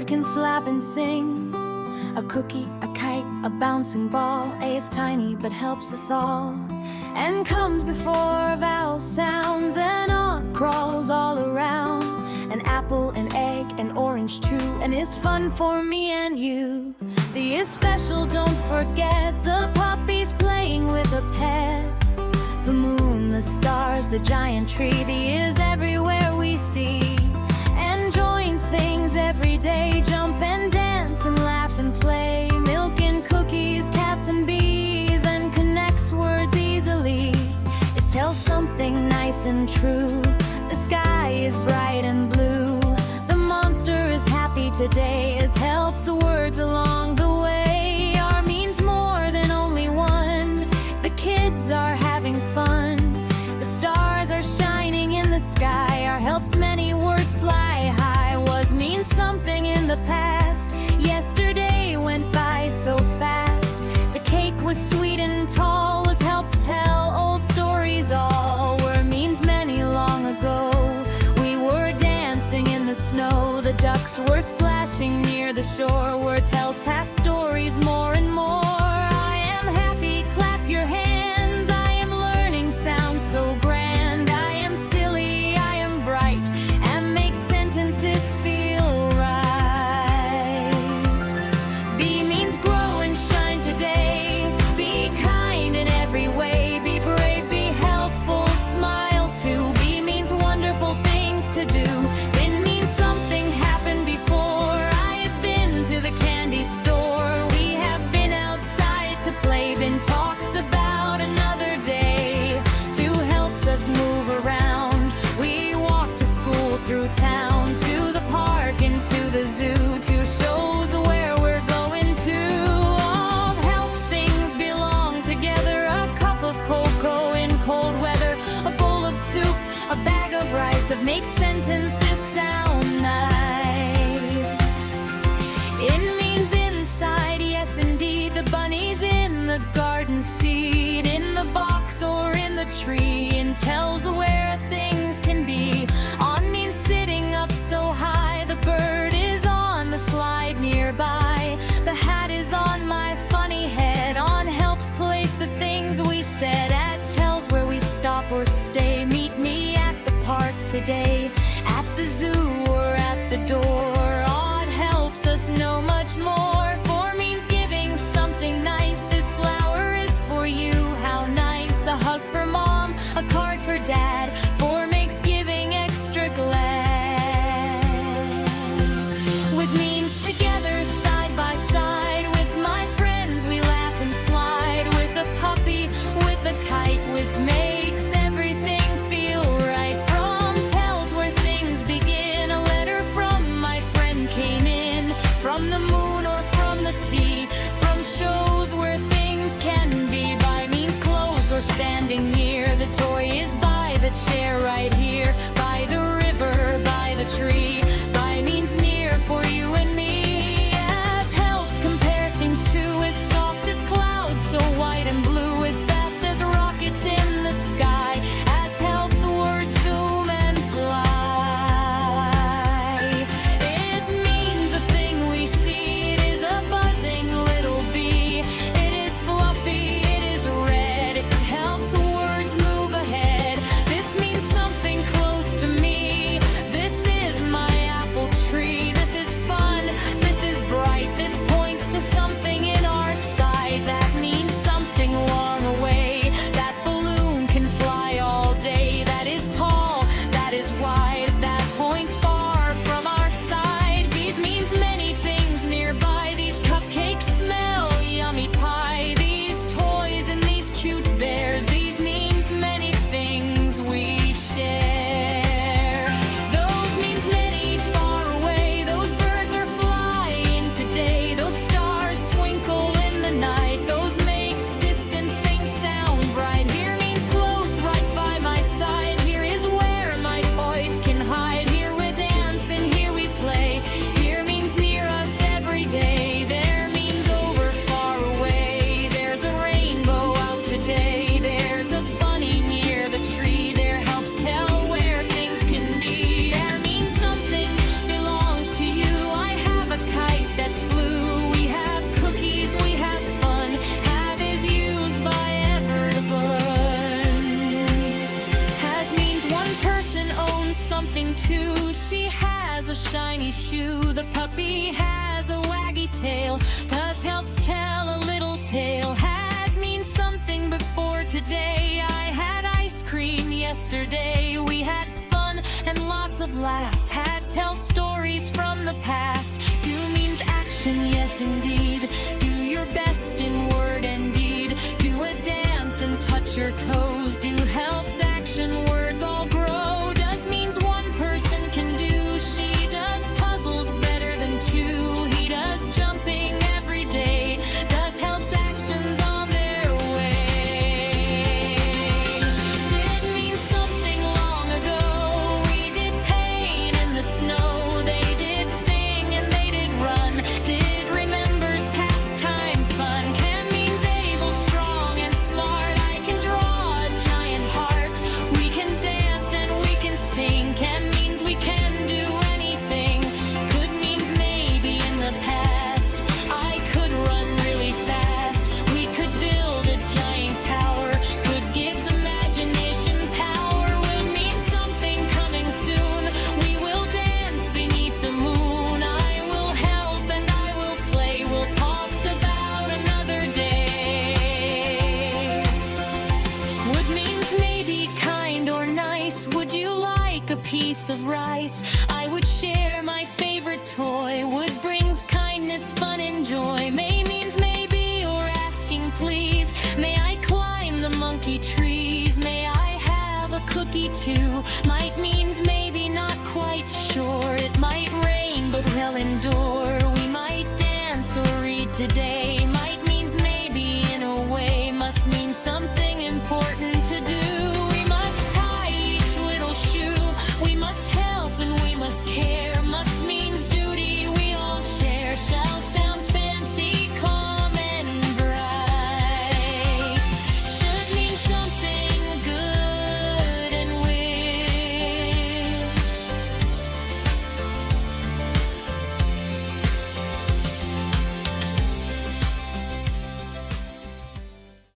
bird can flap and sing, a cookie, a kite, a bouncing ball. A is tiny but helps us all, and comes before vowel sounds, and on crawls all around. An apple, an egg, an orange too, and is fun for me and you. The is special, don't forget, the puppy's playing with a pet. The moon, the stars, the giant tree, the is everywhere we see, and joins things every day, jump and dance and laugh and play. Milk and cookies, cats and bees, and connects words easily. It tells something nice and true. The sky is bright and blue. The monster is happy today, as helps words along the way. R means more than only one. The kids are having fun. The stars are shining in the sky. R helps many words fly high. Was means something in the past. Yesterday went by so fast. The cake was sweet and tall. Was helps tell old stories all. Were means many long ago. We were dancing in the snow. The ducks were splashing near the shore. Were tells past stories more and more. I am happy, clap your hands. I am learning sounds so grand. I am silly, I am bright, and make sentences feel right. B means grow and shine today. Be kind in every way. Be brave, be helpful, smile too. B means wonderful things to do. It means something happened before. I have been to the candy store. We have been outside to play. Been talks about another day. Two helps us move around. We walk to school, through town, to the park, into the zoo. Two shows where we're going to. All helps things belong together. A cup of cocoa in cold weather. A bowl of soup, a bag of rice, of make sentences sound nice. It means inside, yes indeed. The bunny's in the garden seed, in the box or in the tree, and tells where things can be. On means sitting up so high. The bird is on the slide nearby. The hat is on my funny head. On helps place the things we said. At tells where we stop or stay. Meet me at the park today, at the zoo or at the door. Odd helps us know much more. For means giving something nice. This flower is for you, how nice. A hug for mom, a card for dad. For makes giving extra glad. With means together, side by side. With my friends we laugh and slide. With a puppy, with a kite. With makes everything feel right. From tells where things begin. A letter from my friend came in. From the moon or from the sea. From shows where things can be. By means close or standing near. The toy is by the chair right here. By the river, by the tree. By means near for you and me. As helps compare things to. As soft as clouds, so white and blue. As fast as rockets in the sky. As helps words zoom and fly. It means a thing we see. It is a buzzing little bee. It is fluffy, it is red. It helps words move ahead. This means something yesterday. We had fun and lots of laughs, had tell stories from the past. Do means action, yes indeed. Do your best in word and deed. Do a dance and touch your toes. Do helps action words all grow. Does means one person can do. She does puzzles better than two. He does jumping every day. Does helps actions on their way. Did mean something long ago. We did paint in the snow. They did sing and they did run. Did remembers pastime fun. Can means able, strong and smart. I can draw a giant heart. We can dance and we can sing. Can means we can do anything. Could means maybe in the past I could run really fast. We could build a giant tower. Could gives imagination power. Will mean something coming soon. We will dance beneath the moon. I will help and I will play. We'll talks about another day. Would means maybe kind or nice. Would you like a piece of rice? I would share my favorite toy. Would brings kindness, fun and joy. May means maybe or asking please. May I climb the monkey trees? May I have a cookie too? Might means maybe not quite sure. It might rain but we'll endure. We might dance or read today.